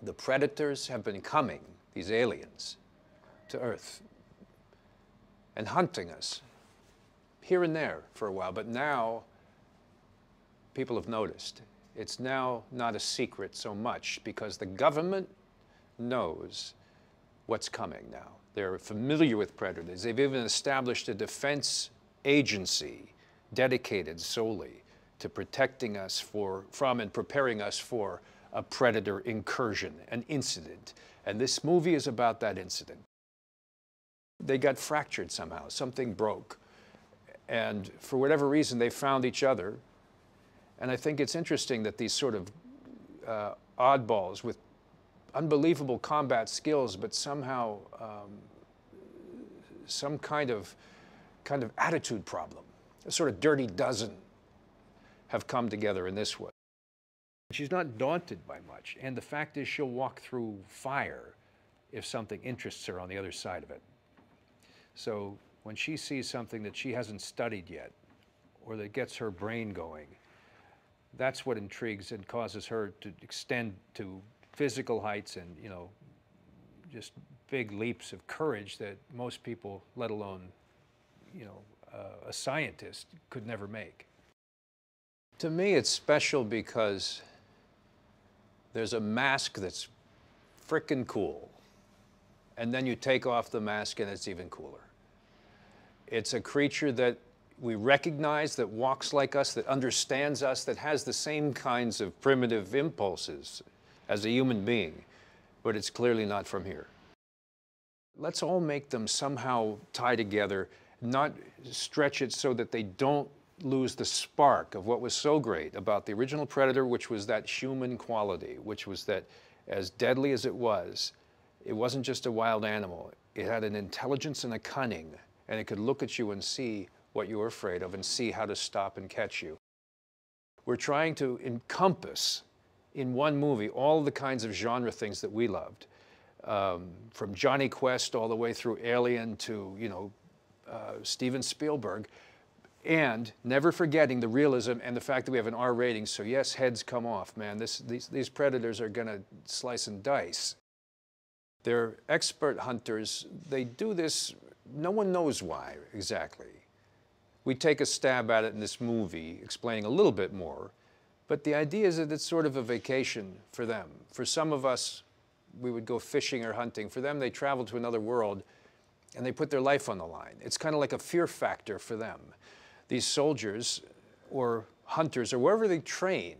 The predators have been coming, these aliens, to Earth and hunting us here and there for a while, but now people have noticed. It's now not a secret so much because the government knows what's coming now. They're familiar with predators. They've even established a defense agency dedicated solely to protecting us from and preparing us for a predator incursion, an incident. And this movie is about that incident. They got fractured somehow, something broke. And for whatever reason, they found each other. And I think it's interesting that these sort of oddballs with unbelievable combat skills, but somehow some kind of attitude problem, a sort of dirty dozen, have come together in this way. She's not daunted by much, and the fact is she'll walk through fire if something interests her on the other side of it. So when she sees something that she hasn't studied yet, or that gets her brain going, that's what intrigues and causes her to extend to physical heights and, you know, just big leaps of courage that most people, let alone, you know, a scientist, could never make. To me, it's special because there's a mask that's frickin' cool, and then you take off the mask and it's even cooler. It's a creature that we recognize, that walks like us, that understands us, that has the same kinds of primitive impulses as a human being, but it's clearly not from here. Let's all make them somehow tie together, not stretch it so that they don't lose the spark of what was so great about the original Predator, which was that human quality, which was that as deadly as it wasn't just a wild animal. It had an intelligence and a cunning, and it could look at you and see what you were afraid of and see how to stop and catch you. We're trying to encompass in one movie all the kinds of genre things that we loved, from Johnny Quest all the way through Alien to, you know, Steven Spielberg, and never forgetting the realism and the fact that we have an R rating. So yes, heads come off, man. These predators are gonna slice and dice. They're expert hunters. They do this, no one knows why exactly. We take a stab at it in this movie, explaining a little bit more, but the idea is that it's sort of a vacation for them. For some of us, we would go fishing or hunting. For them, they travel to another world and they put their life on the line. It's kind of like a fear factor for them. These soldiers or hunters or wherever they train,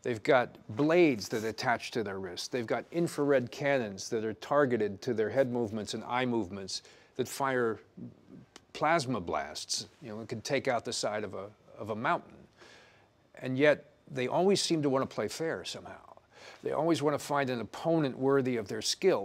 they've got blades that attach to their wrists. They've got infrared cannons that are targeted to their head movements and eye movements that fire plasma blasts. You know, it can take out the side of a mountain. And yet, they always seem to want to play fair somehow. They always want to find an opponent worthy of their skill.